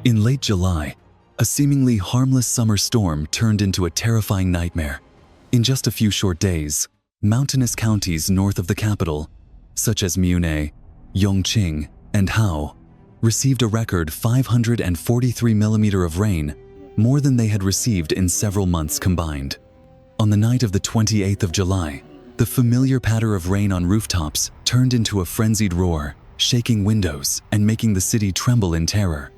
In late July, a seemingly harmless summer storm turned into a terrifying nightmare. In just a few short days, mountainous counties north of the capital, such as Mune, Yongqing, and Hao, received a record 543 millimeters of rain, more than they had received in several months combined. On the night of the 28th of July, the familiar patter of rain on rooftops turned into a frenzied roar, shaking windows and making the city tremble in terror.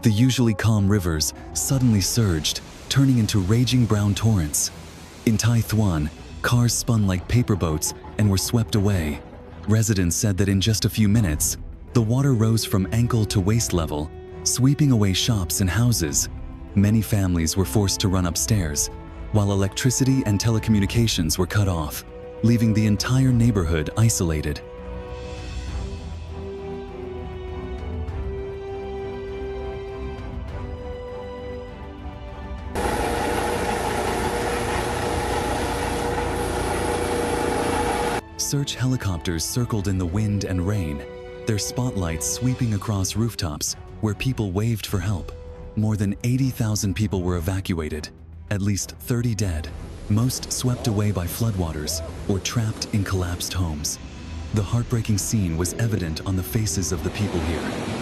The usually calm rivers suddenly surged, turning into raging brown torrents. In Typhoon, cars spun like paper boats and were swept away. Residents said that in just a few minutes, the water rose from ankle to waist level, sweeping away shops and houses. Many families were forced to run upstairs, while electricity and telecommunications were cut off, leaving the entire neighborhood isolated. Search helicopters circled in the wind and rain, their spotlights sweeping across rooftops where people waved for help. More than 80,000 people were evacuated, at least 30 dead, most swept away by floodwaters or trapped in collapsed homes. The heartbreaking scene was evident on the faces of the people here.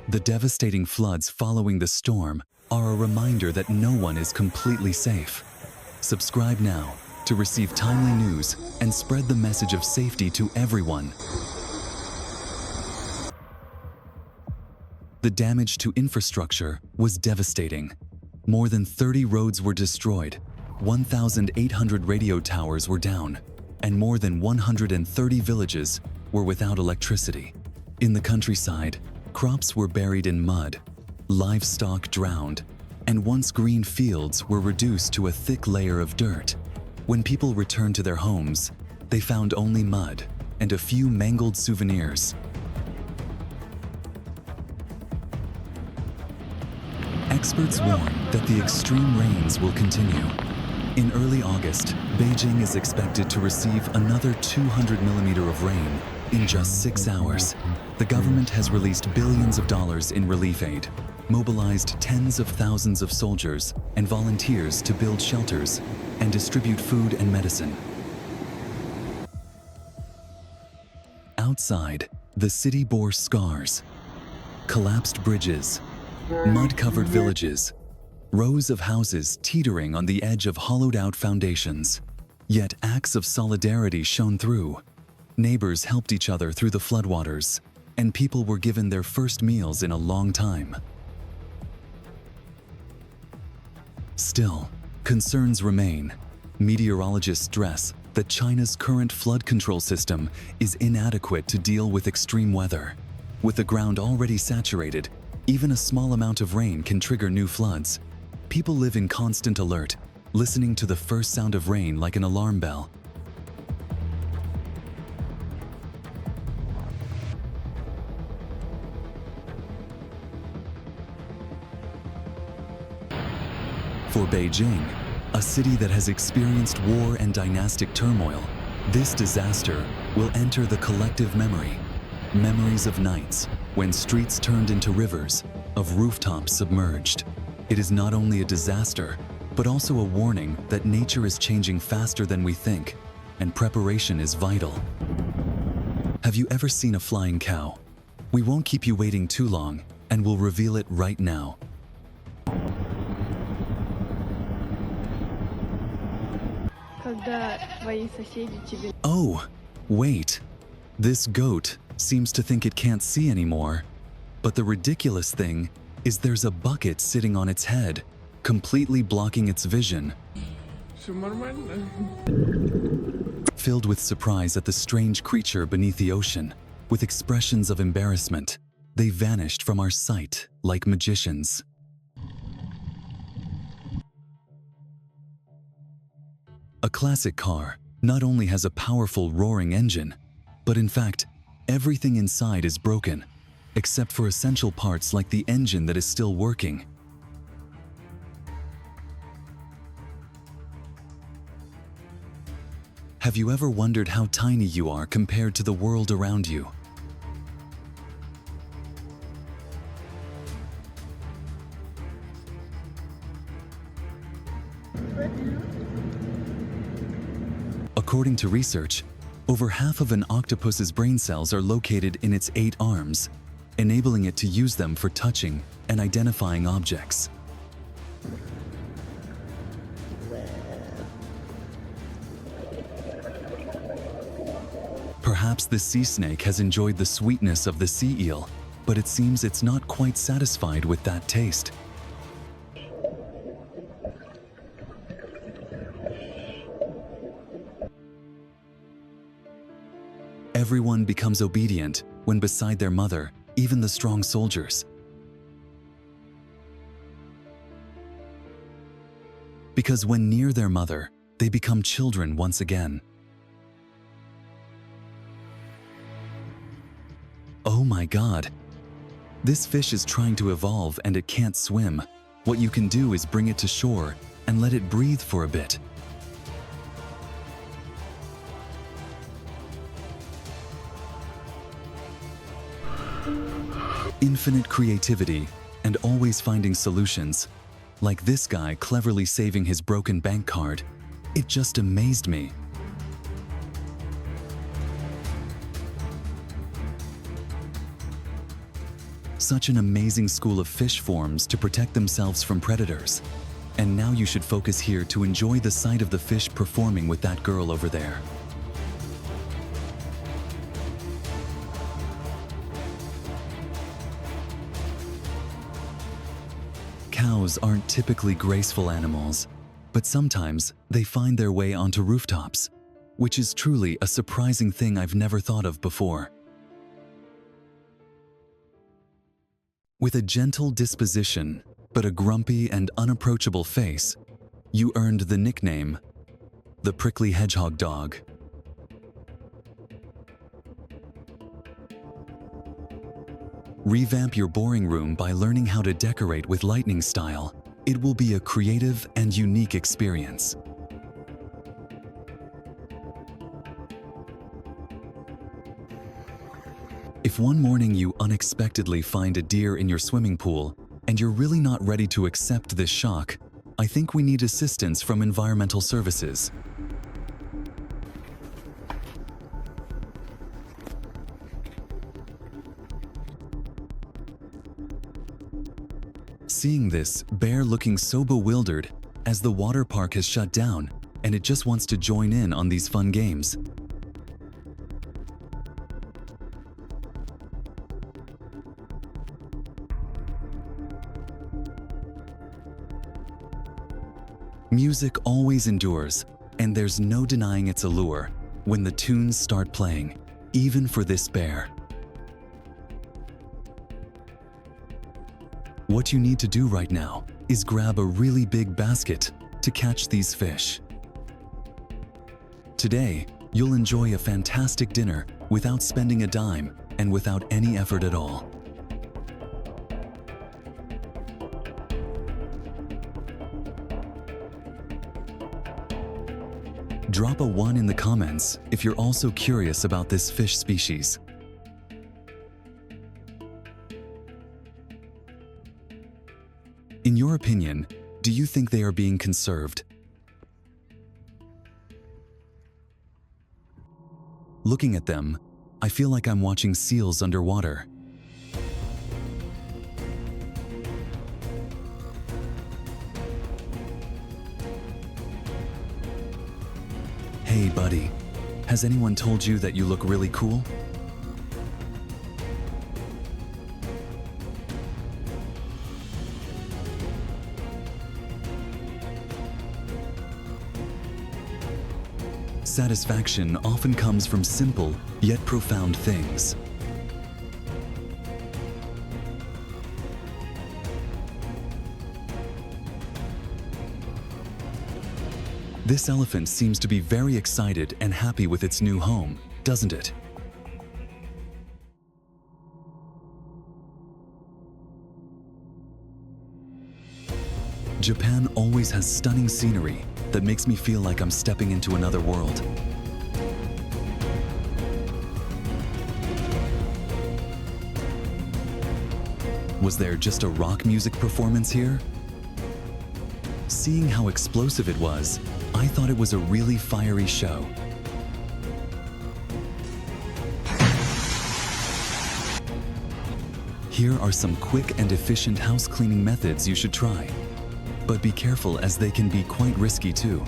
The devastating floods following the storm are a reminder that no one is completely safe. Subscribe now to receive timely news and spread the message of safety to everyone. The damage to infrastructure was devastating. More than 30 roads were destroyed, 1,800 radio towers were down, and more than 130 villages were without electricity. In the countryside, crops were buried in mud, livestock drowned, and once green fields were reduced to a thick layer of dirt. When people returned to their homes, they found only mud and a few mangled souvenirs. Experts warn that the extreme rains will continue. In early August, Beijing is expected to receive another 200 millimeters of rain in just 6 hours. The government has released billions of dollars in relief aid, mobilized tens of thousands of soldiers and volunteers to build shelters and distribute food and medicine. Outside, the city bore scars, collapsed bridges, mud-covered villages, rows of houses teetering on the edge of hollowed-out foundations. Yet acts of solidarity shone through. Neighbors helped each other through the floodwaters, and people were given their first meals in a long time. Still, concerns remain. Meteorologists stress that China's current flood control system is inadequate to deal with extreme weather. With the ground already saturated, even a small amount of rain can trigger new floods. People live in constant alert, listening to the first sound of rain like an alarm bell. For Beijing, a city that has experienced war and dynastic turmoil, this disaster will enter the collective memory. Memories of nights when streets turned into rivers, of rooftops submerged. It is not only a disaster, but also a warning that nature is changing faster than we think, and preparation is vital. Have you ever seen a flying cow? We won't keep you waiting too long, and we'll reveal it right now. Oh, wait. This goat seems to think it can't see anymore. But the ridiculous thing is there's a bucket sitting on its head, completely blocking its vision. Filled with surprise at the strange creature beneath the ocean, with expressions of embarrassment, they vanished from our sight like magicians. A classic car not only has a powerful roaring engine, but in fact, everything inside is broken, except for essential parts like the engine that is still working. Have you ever wondered how tiny you are compared to the world around you? According to research, over half of an octopus's brain cells are located in its 8 arms, enabling it to use them for touching and identifying objects. Perhaps the sea snake has enjoyed the sweetness of the sea eel, but it seems it's not quite satisfied with that taste. Everyone becomes obedient when beside their mother, even the strong soldiers. Because when near their mother, they become children once again. Oh my God! This fish is trying to evolve and it can't swim. What you can do is bring it to shore and let it breathe for a bit. Infinite creativity and always finding solutions. Like this guy cleverly saving his broken bank card. It just amazed me. Such an amazing school of fish forms to protect themselves from predators. And now you should focus here to enjoy the sight of the fish performing with that girl over there. Cows aren't typically graceful animals, but sometimes they find their way onto rooftops, which is truly a surprising thing I've never thought of before. With a gentle disposition, but a grumpy and unapproachable face, you earned the nickname, the prickly hedgehog dog. Revamp your boring room by learning how to decorate with lightning style. It will be a creative and unique experience. If one morning you unexpectedly find a deer in your swimming pool and you're really not ready to accept this shock, I think we need assistance from environmental services. Seeing this bear looking so bewildered as the water park has shut down and it just wants to join in on these fun games. Music always endures, and there's no denying its allure when the tunes start playing, even for this bear. What you need to do right now is grab a really big basket to catch these fish. Today, you'll enjoy a fantastic dinner without spending a dime and without any effort at all. Drop a 1 in the comments if you're also curious about this fish species. In your opinion, do you think they are being conserved? Looking at them, I feel like I'm watching seals underwater. Hey buddy, has anyone told you that you look really cool? Satisfaction often comes from simple yet profound things. This elephant seems to be very excited and happy with its new home, doesn't it? Japan always has stunning scenery that makes me feel like I'm stepping into another world. Was there just a rock music performance here? Seeing how explosive it was, I thought it was a really fiery show. Here are some quick and efficient house cleaning methods you should try. But be careful, as they can be quite risky too.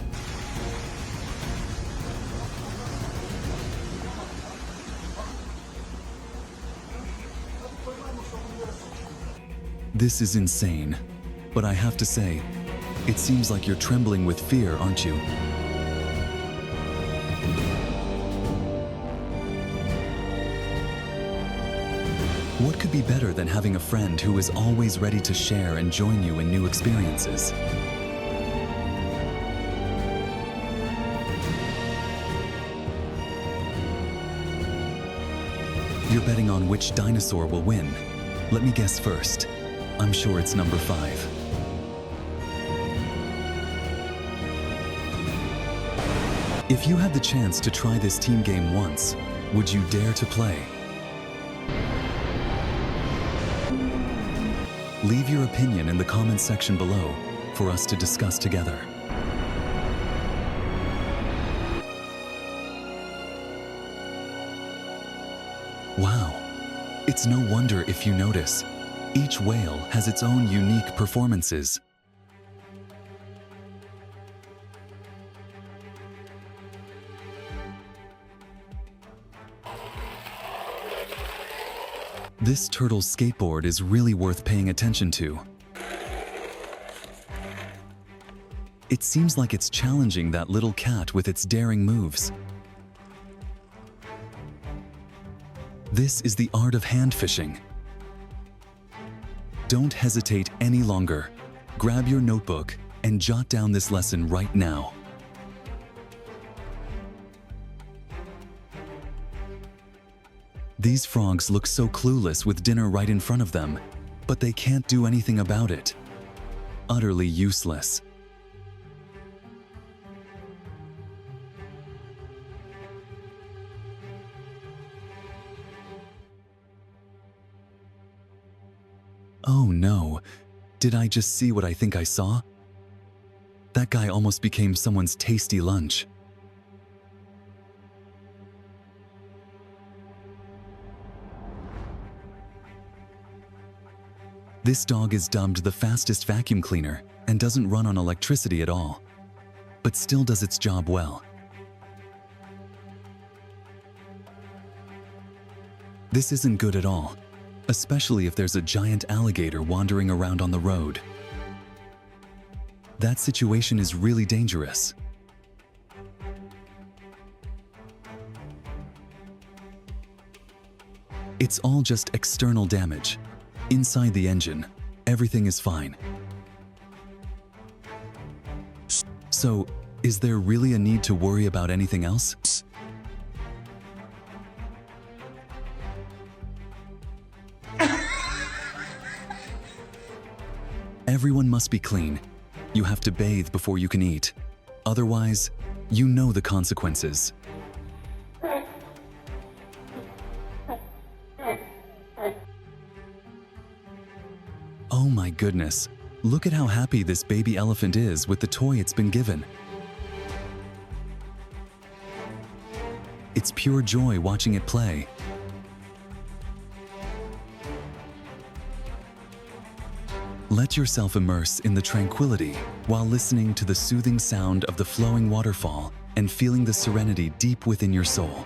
This is insane, but I have to say, it seems like you're trembling with fear, aren't you? What could be better than having a friend who is always ready to share and join you in new experiences? You're betting on which dinosaur will win. Let me guess first. I'm sure it's number 5. If you had the chance to try this team game once, would you dare to play? Leave your opinion in the comments section below for us to discuss together. Wow, it's no wonder if you notice, each whale has its own unique performances. This turtle's skateboard is really worth paying attention to. It seems like it's challenging that little cat with its daring moves. This is the art of hand fishing. Don't hesitate any longer. Grab your notebook and jot down this lesson right now. These frogs look so clueless with dinner right in front of them, but they can't do anything about it. Utterly useless. Oh no, did I just see what I think I saw? That guy almost became someone's tasty lunch. This dog is dubbed the fastest vacuum cleaner and doesn't run on electricity at all, but still does its job well. This isn't good at all, especially if there's a giant alligator wandering around on the road. That situation is really dangerous. It's all just external damage. Inside the engine, everything is fine. So, is there really a need to worry about anything else? Everyone must be clean. You have to bathe before you can eat. Otherwise, you know the consequences. Oh my goodness, look at how happy this baby elephant is with the toy it's been given. It's pure joy watching it play. Let yourself immerse in the tranquility while listening to the soothing sound of the flowing waterfall and feeling the serenity deep within your soul.